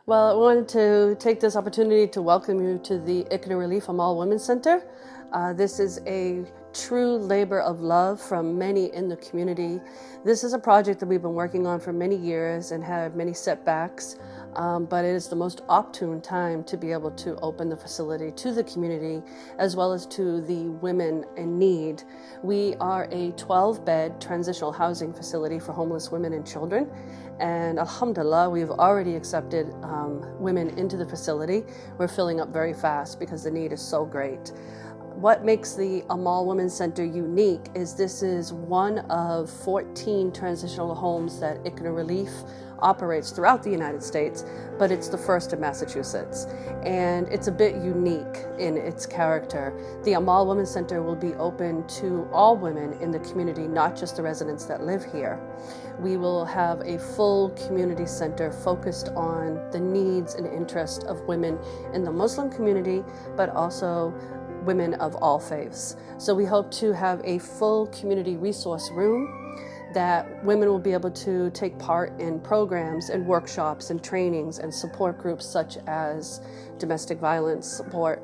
Well, I wanted to take this opportunity to welcome you to the ICNA Relief Amal Women's Center. This is a true labor of love from many in the community. This is a project that we've been working on for many years and had many setbacks, but it is the most opportune time to be able to open the facility to the community as well as to the women in need. We are a 12-bed transitional housing facility for homeless women and children, and alhamdulillah, we've already accepted women into the facility. We're filling up very fast because the need is so great. What makes the Amal Women's Center unique is this is one of 14 transitional homes that ICNA Relief operates throughout the United States, but it's the first in Massachusetts. And it's a bit unique in its character. The Amal Women's Center will be open to all women in the community, not just the residents that live here. We will have a full community center focused on the needs and interests of women in the Muslim community, but also women of all faiths. So we hope to have a full community resource room that women will be able to take part in programs and workshops and trainings and support groups such as domestic violence support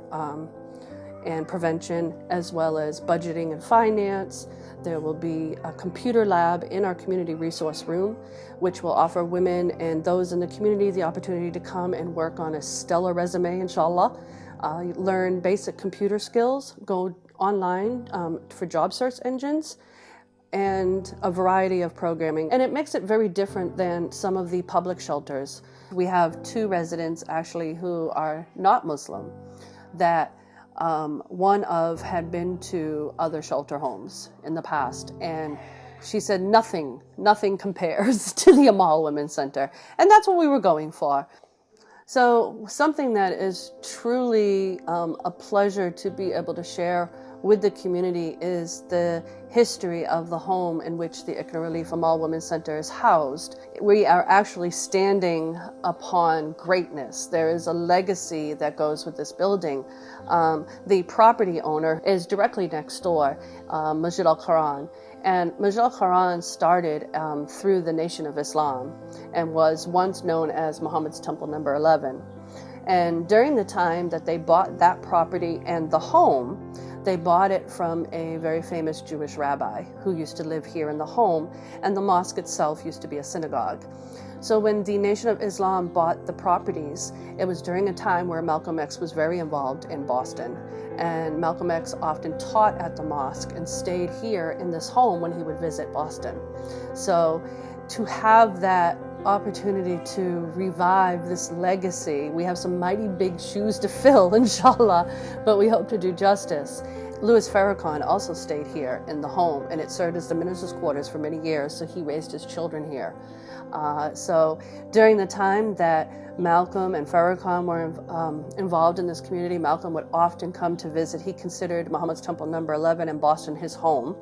and prevention, as well as budgeting and finance. There will be a computer lab in our community resource room, which will offer women and those in the community the opportunity to come and work on a stellar resume, inshallah. Learn basic computer skills, go online for job search engines, and a variety of programming. And it makes it very different than some of the public shelters. We have two residents actually who are not Muslim that one of had been to other shelter homes in the past, and she said nothing compares to the Amal Women's Center. And that's what we were going for. So something that is truly a pleasure to be able to share with the community is the history of the home in which the ICNA Relief Amal Women's Center is housed. We are actually standing upon greatness. There is a legacy that goes with this building. The property owner is directly next door, Masjid al-Quran. And Masjid al-Quran started through the Nation of Islam and was once known as Muhammad's Temple number 11. And during the time that they bought that property and the home, they bought it from a very famous Jewish rabbi who used to live here in the home, and the mosque itself used to be a synagogue. So when the Nation of Islam bought the properties, it was during a time where Malcolm X was very involved in Boston. And Malcolm X often taught at the mosque and stayed here in this home when he would visit Boston. So to have that opportunity to revive this legacy, we have some mighty big shoes to fill, inshallah, but we hope to do justice. Louis Farrakhan also stayed here in the home, and it served as the minister's quarters for many years, so he raised his children here. So during the time that Malcolm and Farrakhan were involved in this community, Malcolm would often come to visit. He considered Muhammad's Temple number 11 in Boston his home.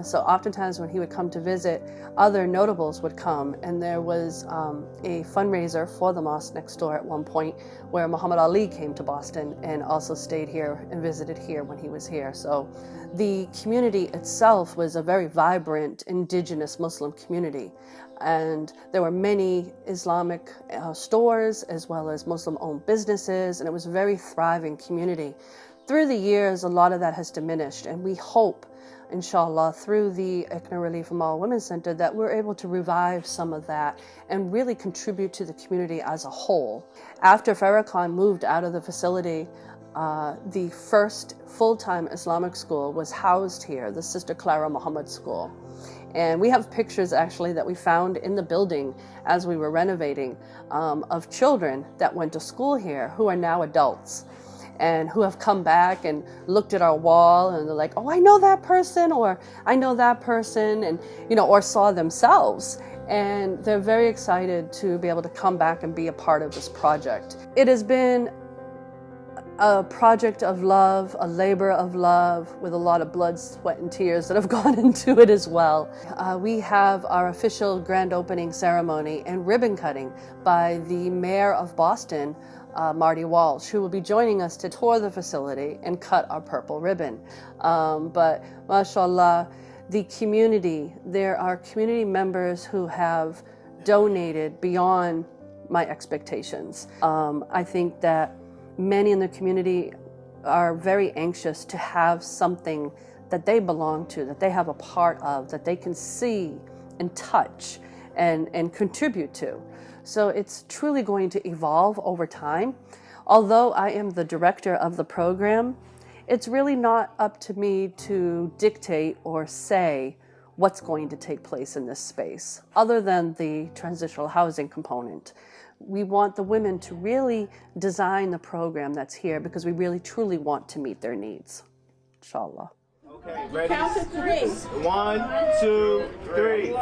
So oftentimes when he would come to visit, other notables would come, and there was a fundraiser for the mosque next door at one point where Muhammad Ali came to Boston and also stayed here and visited here when he was here. So the community itself was a very vibrant indigenous Muslim community, and there were many Islamic stores as well as Muslim-owned businesses, and it was a very thriving community. Through the years, a lot of that has diminished, and we hope, inshallah, through the ICNA Relief Amal Women's Center, that we're able to revive some of that and really contribute to the community as a whole. After Farrakhan moved out of the facility, the first full-time Islamic school was housed here, the Sister Klara Mohammed School. And we have pictures actually that we found in the building as we were renovating of children that went to school here who are now adults, and who have come back and looked at our wall and they're like, oh, I know that person, or I know that person, and or saw themselves. And they're very excited to be able to come back and be a part of this project. It has been a project of love, a labor of love, with a lot of blood, sweat, and tears that have gone into it as well. We have our official grand opening ceremony and ribbon cutting by the mayor of Boston, Marty Walsh, who will be joining us to tour the facility and cut our purple ribbon. But mashallah, the community, there are community members who have donated beyond my expectations. I think that many in the community are very anxious to have something that they belong to, that they have a part of, that they can see and touch and contribute to. So it's truly going to evolve over time. Although I am the director of the program, it's really not up to me to dictate or say what's going to take place in this space, other than the transitional housing component. We want the women to really design the program that's here because we really truly want to meet their needs. Inshallah. Okay, ready? Count to three. 1, 2, 3.